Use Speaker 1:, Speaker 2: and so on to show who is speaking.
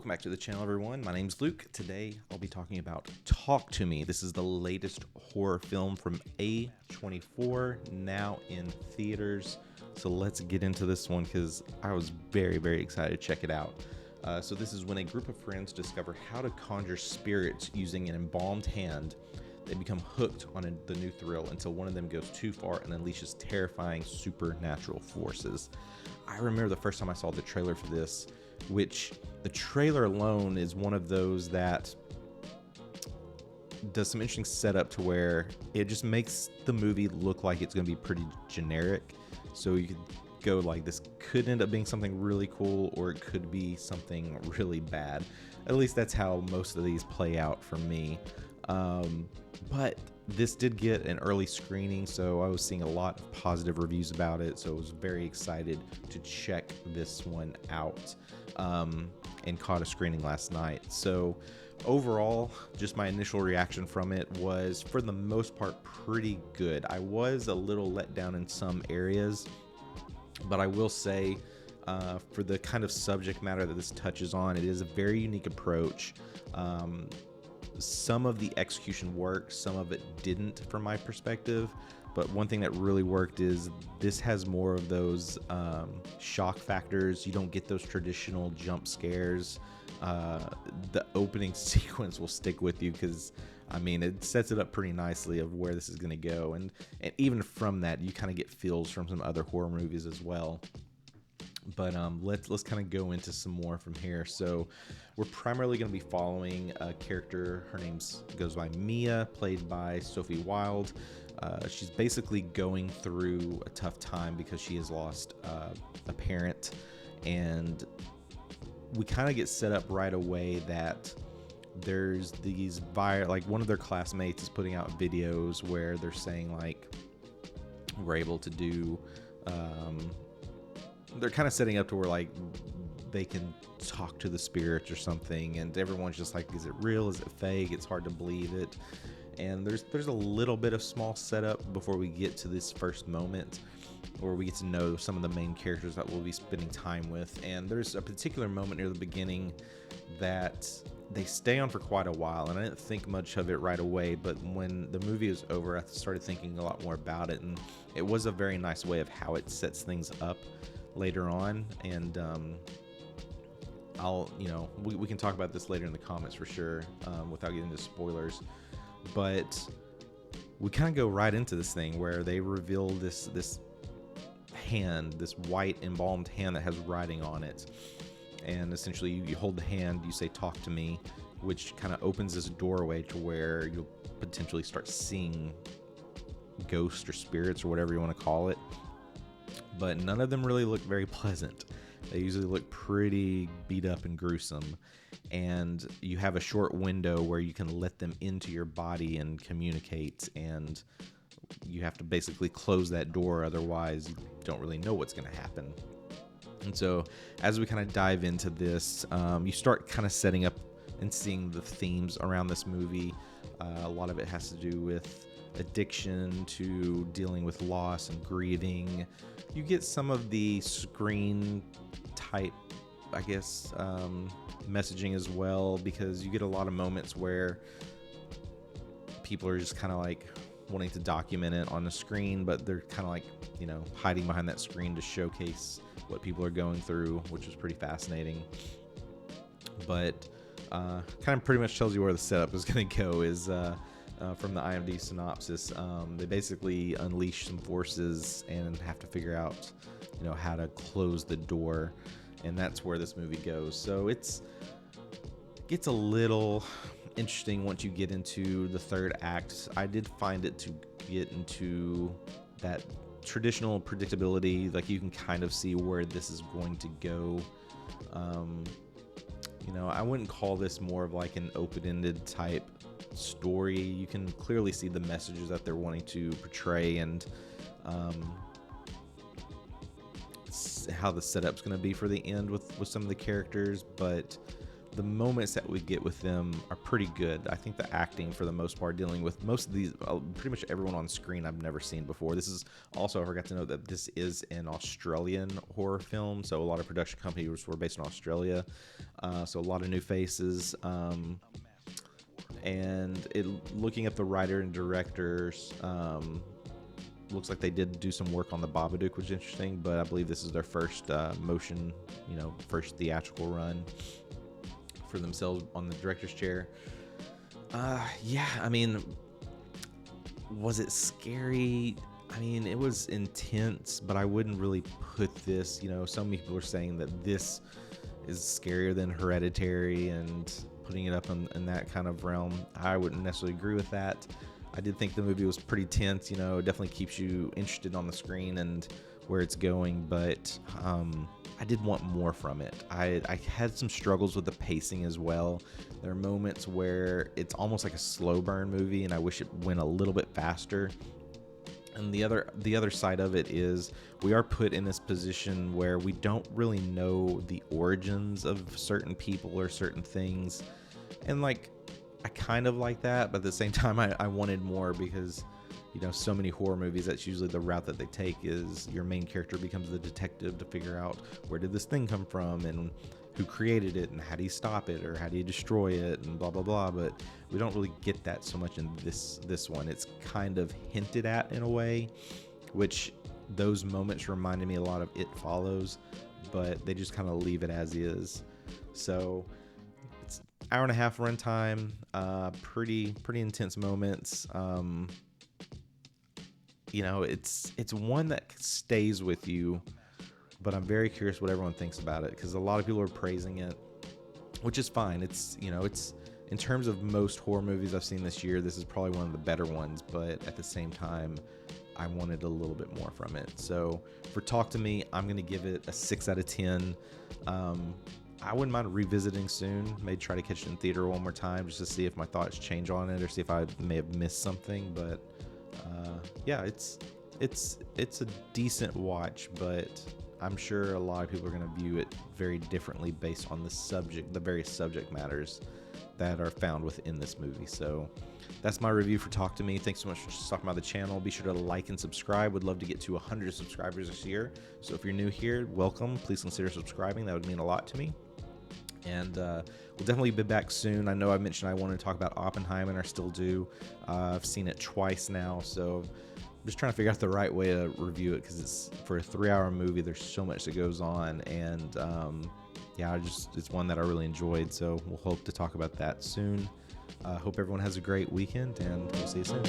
Speaker 1: Welcome back to the channel, everyone. My name's Luke. Today, I'll be talking about Talk to Me. This is the latest horror film from A24, now in theaters. So let's get into this one because I was very, very excited to check it out. So this is when a group of friends discover how to conjure spirits using an embalmed hand. They become hooked on the new thrill until one of them goes too far and unleashes terrifying supernatural forces. I remember the first time I saw the trailer for this, which the trailer alone is one of those that does some interesting setup to where it just makes the movie look like it's going to be pretty generic. So you could go like, this could end up being something really cool, or it could be something really bad. At least that's how most of these play out for me. But this did get an early screening, so I was seeing a lot of positive reviews about it, so I was very excited to check this one out, and caught a screening last night. So overall, just my initial reaction from it was, for the most part, pretty good. I was a little let down in some areas, but I will say, for the kind of subject matter that this touches on, it is a very unique approach. Some of the execution worked, some of it didn't from my perspective, but one thing that really worked is this has more of those shock factors. You don't get those traditional jump scares. The opening sequence will stick with you because, I mean, it sets it up pretty nicely of where this is going to go, and even from that, you kind of get feels from some other horror movies as well. But let's kind of go into some more from here. So we're primarily going to be following a character. Her goes by Mia, played by Sophie Wilde. She's basically going through a tough time because she has lost a parent, and we kind of get set up right away that there's these like one of their classmates is putting out videos where they're saying like, we're able to do they're kind of setting up to where like they can talk to the spirits or something, and everyone's just like, is it real, is it fake, it's hard to believe it. And there's a little bit of small setup before we get to this first moment where we get to know some of the main characters that we'll be spending time with. And there's a particular moment near the beginning that they stay on for quite a while, and I didn't think much of it right away, but when the movie was over, I started thinking a lot more about it, and it was a very nice way of how it sets things up later on. And we can talk about this later in the comments for sure, without getting into spoilers. But we kind of go right into this thing where they reveal this hand, this white embalmed hand that has writing on it. And essentially you hold the hand, you say, "Talk to me," which kind of opens this doorway to where you'll potentially start seeing ghosts or spirits or whatever you want to call it. But none of them really look very pleasant. They usually look pretty beat up and gruesome. And you have a short window where you can let them into your body and communicate, and you have to basically close that door, otherwise you don't really know what's going to happen. And so as we kind of dive into this, you start kind of setting up and seeing the themes around this movie. A lot of it has to do with addiction, to dealing with loss and grieving. You get some of the screen type, I guess, messaging as well, because you get a lot of moments where people are just kind of like wanting to document it on the screen, but they're kind of like, hiding behind that screen to showcase what people are going through, which is pretty fascinating. But kind of pretty much tells you where the setup is going to go. Is from the IMDb synopsis, they basically unleash some forces and have to figure out, how to close the door, and that's where this movie goes. So it gets a little interesting once you get into the third act. I did find it to get into that traditional predictability, like you can kind of see where this is going to go. I wouldn't call this more of like an open-ended type story. You can clearly see the messages that they're wanting to portray, and how the setup's going to be for the end with some of the characters. But the moments that we get with them are pretty good. I think the acting, for the most part, dealing with most of these, pretty much everyone on screen I've never seen before. This is also, I forgot to note that this is an Australian horror film, so a lot of production companies were based in Australia, so a lot of new faces. And looking at the writer and directors, looks like they did do some work on the Babadook, which is interesting, but I believe this is their first motion, first theatrical run for themselves on the director's chair. Yeah, I mean, was it scary? I mean, it was intense, but I wouldn't really put this, some people are saying that this is scarier than Hereditary and putting it up in that kind of realm. I wouldn't necessarily agree with that. I did think the movie was pretty tense, it definitely keeps you interested on the screen and where it's going, but I did want more from it. I had some struggles with the pacing as well. There are moments where it's almost like a slow burn movie, and I wish it went a little bit faster. And the other side of it is we are put in this position where we don't really know the origins of certain people or certain things. And I kind of like that, but at the same time I wanted more because, so many horror movies, that's usually the route that they take, is your main character becomes the detective to figure out where did this thing come from and who created it and how do you stop it or how do you destroy it and blah blah blah. But we don't really get that so much in this one. It's kind of hinted at in a way, which those moments reminded me a lot of It Follows, but they just kind of leave it as is. So it's hour and a half runtime, pretty intense moments. It's one that stays with you, but I'm very curious what everyone thinks about it, because a lot of people are praising it, which is fine. It's in terms of most horror movies I've seen this year, this is probably one of the better ones, but at the same time, I wanted a little bit more from it. So for Talk to Me, I'm going to give it a 6 out of 10. I wouldn't mind revisiting soon. Maybe try to catch it in theater one more time just to see if my thoughts change on it or see if I may have missed something. But yeah, it's a decent watch, but I'm sure a lot of people are going to view it very differently based on the various subject matters that are found within this movie. So that's my review for Talk to Me. Thanks so much for stopping by the channel. Be sure to like and subscribe. Would love to get to 100 subscribers this year. So if you're new here, welcome. Please consider subscribing. That would mean a lot to me. And we'll definitely be back soon. I know I mentioned I wanted to talk about Oppenheimer, and I still do. I've seen it twice now, so I'm just trying to figure out the right way to review it, because it's for a 3-hour movie. There's so much that goes on, and yeah, it's one that I really enjoyed. So we'll hope to talk about that soon. Hope everyone has a great weekend, and we'll see you soon.